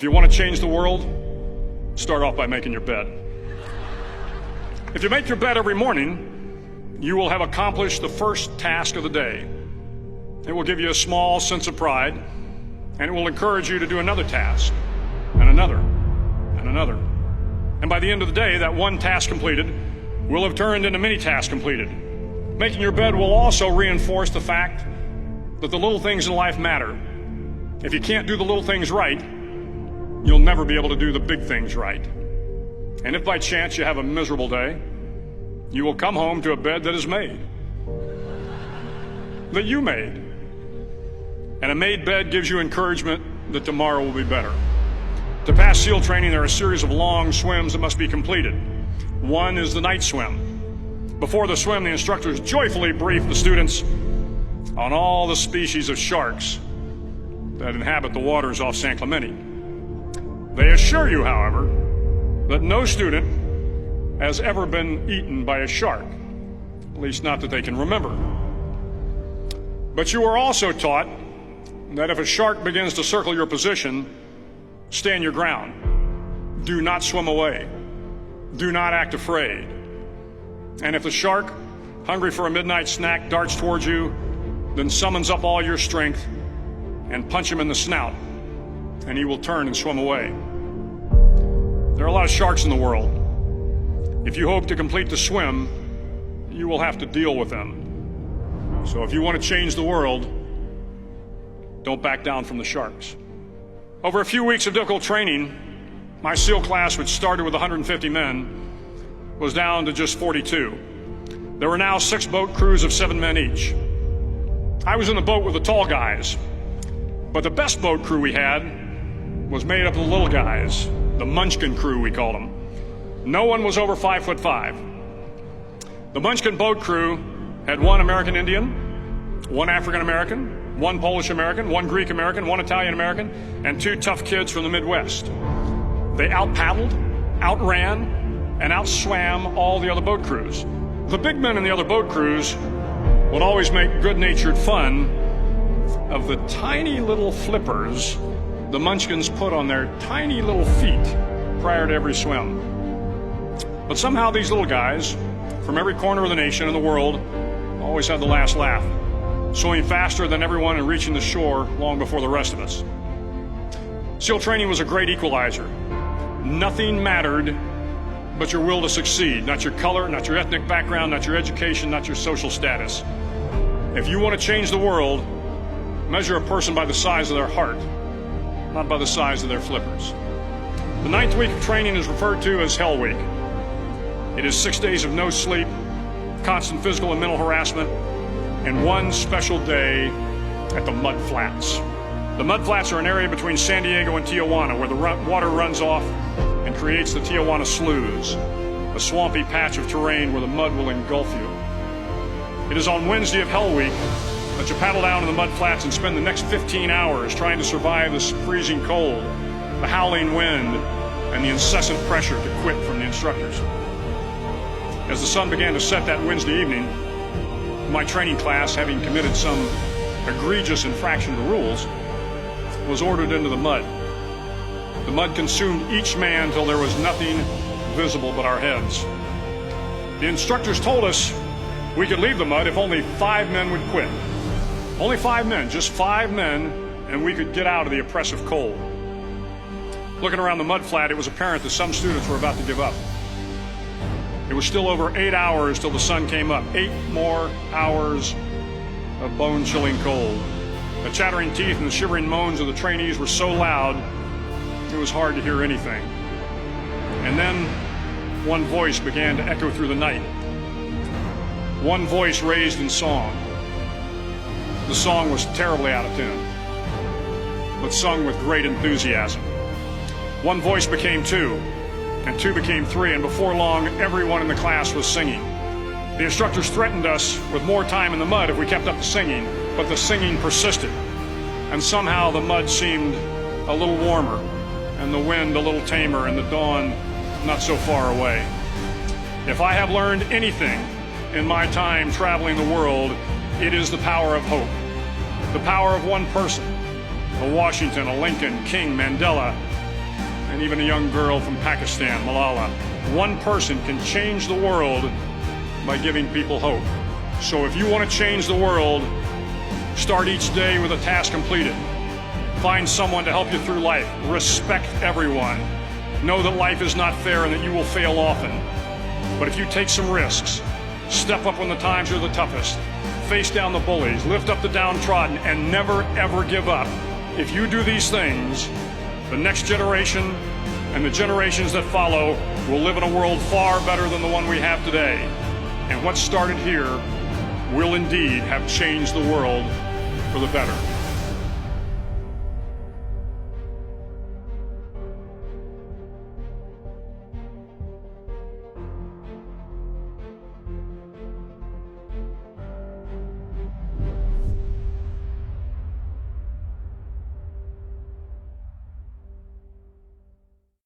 if you want to change the world, start off by making your bed. If you make your bed every morning, you will have accomplished the first task of the day. It will give you a small sense of pride, and it will encourage you to do another task, and another, and another. And by the end of the day, that one task completed will have turned into many tasks completed. Making your bed will also reinforce the fact that the little things in life matter. If you can't do the little things right, you'll never be able to do the big things right. And if by chance you have a miserable day, you will come home to a bed that is made, that you made. And a made bed gives you encouragement that tomorrow will be better. To pass SEAL training, there are a series of long swims that must be completed. One is the night swim. Before the swim, the instructors joyfully brief the students on all the species of sharks that inhabit the waters off San Clemente. They assure you, however, that no student has ever been eaten by a shark, at least not that they can remember. But you are also taught that if a shark begins to circle your position, stand your ground. Do not swim away. Do not act afraid. And if the shark, hungry for a midnight snack, darts towards you, then summons up all your strength and punch him in the snout, and he will turn and swim away. There are a lot of sharks in the world. If you hope to complete the swim, you will have to deal with them. So if you want to change the world, don't back down from the sharks. Over a few weeks of difficult training, my SEAL class, which started with 150 men, was down to just 42. There were now 6 boat crews of 7 men each. I was in the boat with the tall guys, but the best boat crew we had was made up of the little guys, the Munchkin crew, we called them. No one was over 5'5". The Munchkin boat crew had 1 American Indian, 1 African American, 1 Polish American, 1 Greek American, 1 Italian American, and 2 tough kids from the Midwest. They out-paddled, outran, and outswam all the other boat crews. The big men in the other boat crews would always make good-natured fun of the tiny little flippers the Munchkins put on their tiny little feet prior to every swim. But somehow these little guys from every corner of the nation and the world always had the last laugh, swimming faster than everyone and reaching the shore long before the rest of us. SEAL training was a great equalizer. Nothing mattered but your will to succeed, not your color, not your ethnic background, not your education, not your social status. If you want to change the world, measure a person by the size of their heart, not by the size of their flippers. The 9th week of training is referred to as Hell Week. It is 6 days of no sleep, constant physical and mental harassment, and 1 special day at the Mud Flats. The Mud Flats are an area between San Diego and Tijuana where the water runs off and creates the Tijuana Sloughs, a swampy patch of terrain where the mud will engulf you. It is on Wednesday of Hell Week that you paddle down to the Mud Flats and spend the next 15 hours trying to survive the freezing cold, the howling wind, and the incessant pressure to quit from the instructors. As the sun began to set that Wednesday evening, my training class, having committed some egregious infraction to rules, was ordered into the mud. The mud consumed each man till there was nothing visible but our heads. The instructors told us we could leave the mud if only 5 men would quit. Only 5 men, just 5 men, and we could get out of the oppressive cold. Looking around the mud flat, it was apparent that some students were about to give up. It was still over 8 hours till the sun came up. 8 more hours of bone-chilling cold. The chattering teeth and the shivering moans of the trainees were so loud, it was hard to hear anything. And then one voice began to echo through the night. One voice raised in song. The song was terribly out of tune, but sung with great enthusiasm. One voice became 2, and 2 became 3, and before long, everyone in the class was singing. The instructors threatened us with more time in the mud if we kept up the singing, but the singing persisted, and somehow the mud seemed a little warmer, and the wind a little tamer, and the dawn not so far away. If I have learned anything in my time traveling the world, it is the power of hope. The power of one person, a Washington, a Lincoln, King, Mandela, and even a young girl from Pakistan, Malala. One person can change the world by giving people hope. So if you want to change the world, start each day with a task completed. Find someone to help you through life. Respect everyone. Know that life is not fair and that you will fail often. But if you take some risks, step up when the times are the toughest, face down the bullies, lift up the downtrodden, and never ever give up. If you do these things, the next generation and the generations that follow will live in a world far better than the one we have today. And what started here will indeed have changed the world for the better.